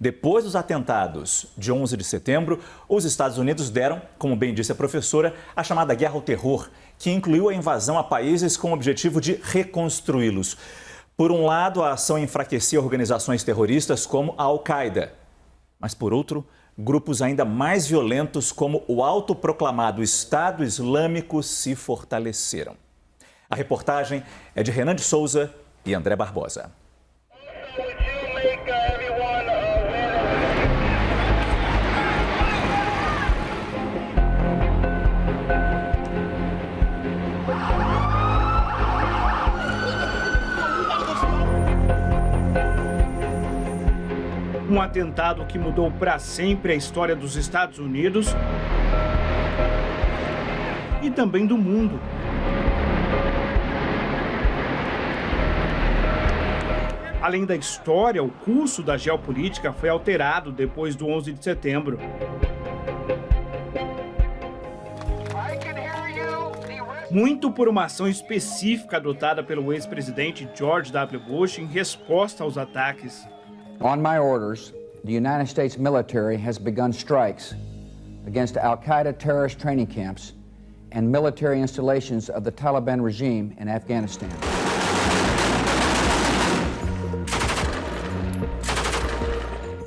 Depois dos atentados de 11 de setembro, os Estados Unidos deram, como bem disse a professora, a chamada guerra ao terror, que incluiu a invasão a países com o objetivo de reconstruí-los. Por um lado, a ação enfraquecia organizações terroristas como a Al-Qaeda. Mas, por outro, grupos ainda mais violentos como o autoproclamado Estado Islâmico se fortaleceram. A reportagem é de Renan de Souza e André Barbosa. Um atentado que mudou para sempre a história dos Estados Unidos e também do mundo. Além da história, o curso da geopolítica foi alterado depois do 11 de setembro. Muito por uma ação específica adotada pelo ex-presidente George W. Bush em resposta aos ataques. On my orders, the United States military has begun strikes against Al-Qaeda terrorist training camps and military installations of the Taliban regime in Afghanistan.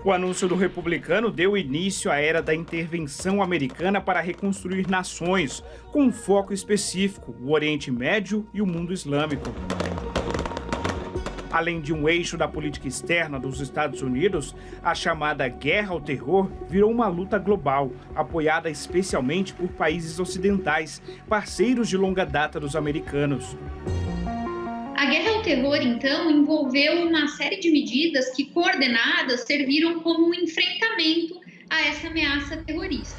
O anúncio do republicano deu início à era da intervenção americana para reconstruir nações, com um foco específico, o Oriente Médio e o mundo islâmico. Além de um eixo da política externa dos Estados Unidos, a chamada guerra ao terror virou uma luta global, apoiada especialmente por países ocidentais, parceiros de longa data dos americanos. A guerra ao terror, então, envolveu uma série de medidas que, coordenadas, serviram como um enfrentamento a essa ameaça terrorista.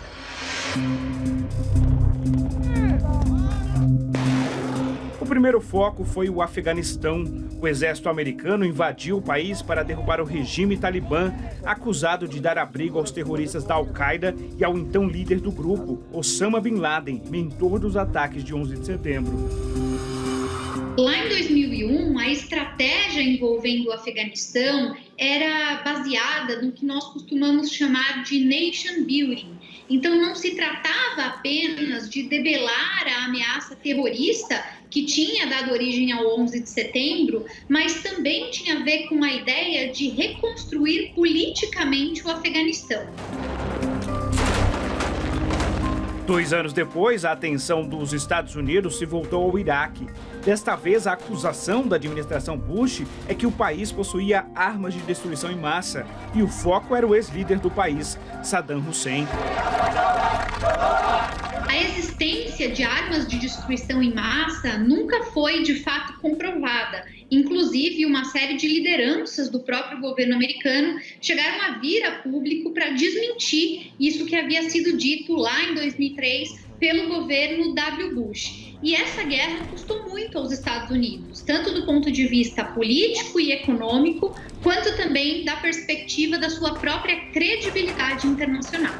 O primeiro foco foi o Afeganistão. O exército americano invadiu o país para derrubar o regime talibã, acusado de dar abrigo aos terroristas da Al-Qaeda e ao então líder do grupo, Osama Bin Laden, mentor dos ataques de 11 de setembro. Lá em 2001, a estratégia envolvendo o Afeganistão era baseada no que nós costumamos chamar de nation building. Então, não se tratava apenas de debelar a ameaça terrorista que tinha dado origem ao 11 de setembro, mas também tinha a ver com a ideia de reconstruir politicamente o Afeganistão. 2 anos depois, a atenção dos Estados Unidos se voltou ao Iraque. Desta vez, a acusação da administração Bush é que o país possuía armas de destruição em massa e o foco era o ex-líder do país, Saddam Hussein. A existência de armas de destruição em massa nunca foi de fato comprovada. Inclusive, uma série de lideranças do próprio governo americano chegaram a vir a público para desmentir isso que havia sido dito lá em 2003 pelo governo W. Bush. E essa guerra custou muito aos Estados Unidos, tanto do ponto de vista político e econômico, quanto também da perspectiva da sua própria credibilidade internacional.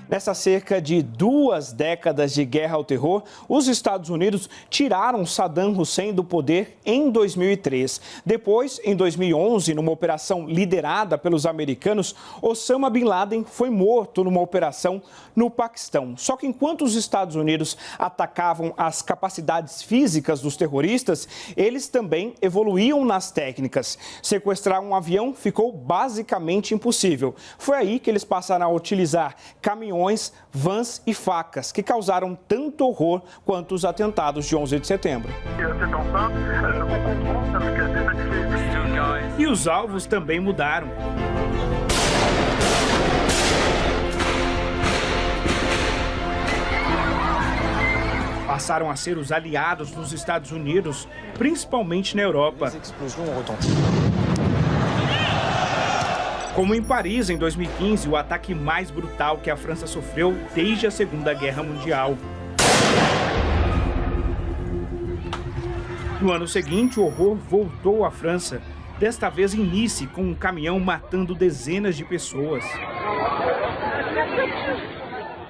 Nessas cerca de 2 décadas de guerra ao terror, os Estados Unidos tiraram Saddam Hussein do poder em 2003. Depois, em 2011, numa operação liderada pelos americanos, Osama Bin Laden foi morto numa operação no Paquistão. Só que enquanto os Estados Unidos atacavam as capacidades físicas dos terroristas, eles também evoluíam nas técnicas. Sequestrar um avião ficou basicamente impossível. Foi aí que eles passaram a utilizar caminhões, vans e facas, que causaram tanto horror quanto os atentados de 11 de setembro. E os alvos também mudaram. Passaram a ser os aliados dos Estados Unidos, principalmente na Europa. Como em Paris, em 2015, o ataque mais brutal que a França sofreu desde a Segunda Guerra Mundial. No ano seguinte, o horror voltou à França, desta vez em Nice, com um caminhão matando dezenas de pessoas.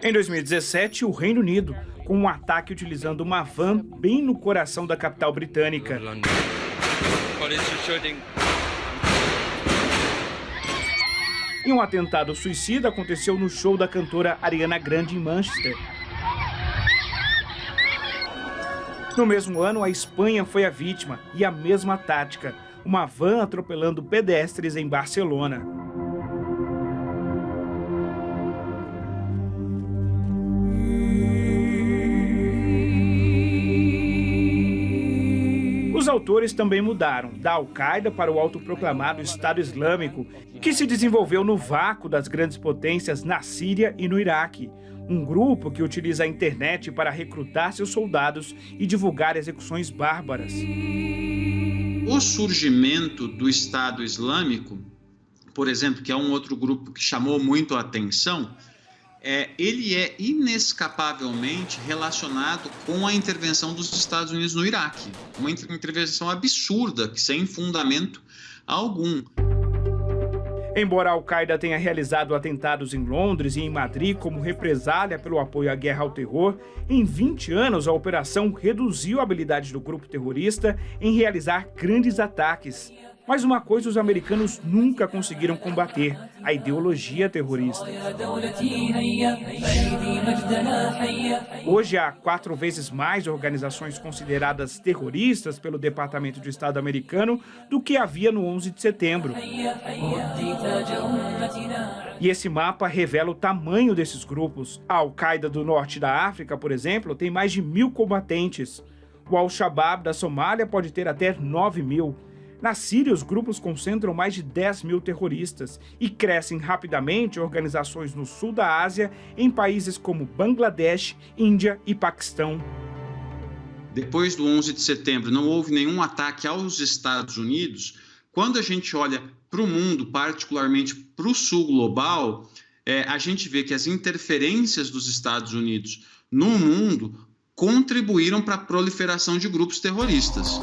Em 2017, o Reino Unido, com um ataque utilizando uma van bem no coração da capital britânica. E um atentado suicida aconteceu no show da cantora Ariana Grande em Manchester. No mesmo ano, a Espanha foi a vítima e a mesma tática, uma van atropelando pedestres em Barcelona. Os autores também mudaram, da Al-Qaeda para o autoproclamado Estado Islâmico, que se desenvolveu no vácuo das grandes potências na Síria e no Iraque. Um grupo que utiliza a internet para recrutar seus soldados e divulgar execuções bárbaras. O surgimento do Estado Islâmico, por exemplo, que é um outro grupo que chamou muito a atenção, ele é inescapavelmente relacionado com a intervenção dos Estados Unidos no Iraque. Uma intervenção absurda, sem fundamento algum. Embora a Al-Qaeda tenha realizado atentados em Londres e em Madrid como represália pelo apoio à guerra ao terror, em 20 anos a operação reduziu a habilidade do grupo terrorista em realizar grandes ataques. Mas uma coisa os americanos nunca conseguiram combater: a ideologia terrorista. Hoje há 4 vezes mais organizações consideradas terroristas pelo Departamento de Estado americano do que havia no 11 de setembro. E esse mapa revela o tamanho desses grupos. A Al-Qaeda do norte da África, por exemplo, tem mais de 1.000 combatentes. O Al-Shabaab da Somália pode ter até 9.000. Na Síria, os grupos concentram mais de 10.000 terroristas e crescem rapidamente organizações no sul da Ásia, em países como Bangladesh, Índia e Paquistão. Depois do 11 de setembro, não houve nenhum ataque aos Estados Unidos. Quando a gente olha para o mundo, particularmente para o sul global, a gente vê que as interferências dos Estados Unidos no mundo contribuíram para a proliferação de grupos terroristas.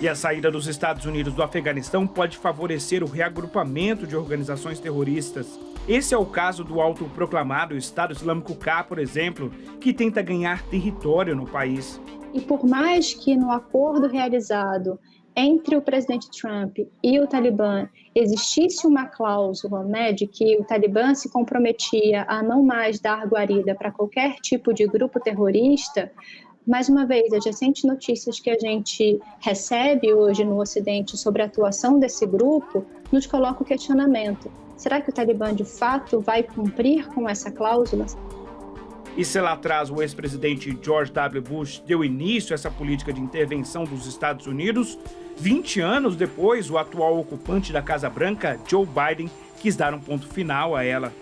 E a saída dos Estados Unidos do Afeganistão pode favorecer o reagrupamento de organizações terroristas. Esse é o caso do autoproclamado Estado Islâmico K, por exemplo, que tenta ganhar território no país. E por mais que no acordo realizado entre o presidente Trump e o Talibã existisse uma cláusula, de que o Talibã se comprometia a não mais dar guarida para qualquer tipo de grupo terrorista, mais uma vez, as recentes notícias que a gente recebe hoje no Ocidente sobre a atuação desse grupo nos coloca o questionamento: será que o Talibã de fato vai cumprir com essa cláusula? E se lá atrás o ex-presidente George W. Bush deu início a essa política de intervenção dos Estados Unidos, 20 anos depois, o atual ocupante da Casa Branca, Joe Biden, quis dar um ponto final a ela.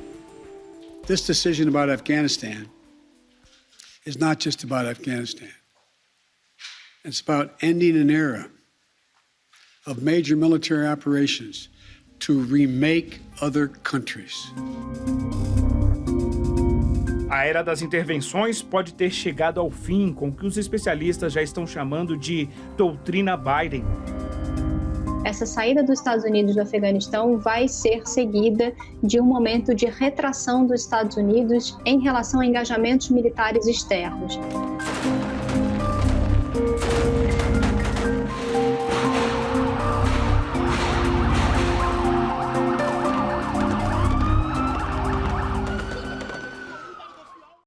This decision about Afghanistan is not just about Afghanistan. It's about ending an era of major military operations to remake other countries. A era das intervenções pode ter chegado ao fim com o que os especialistas já estão chamando de doutrina Biden. Essa saída dos Estados Unidos do Afeganistão vai ser seguida de um momento de retração dos Estados Unidos em relação a engajamentos militares externos.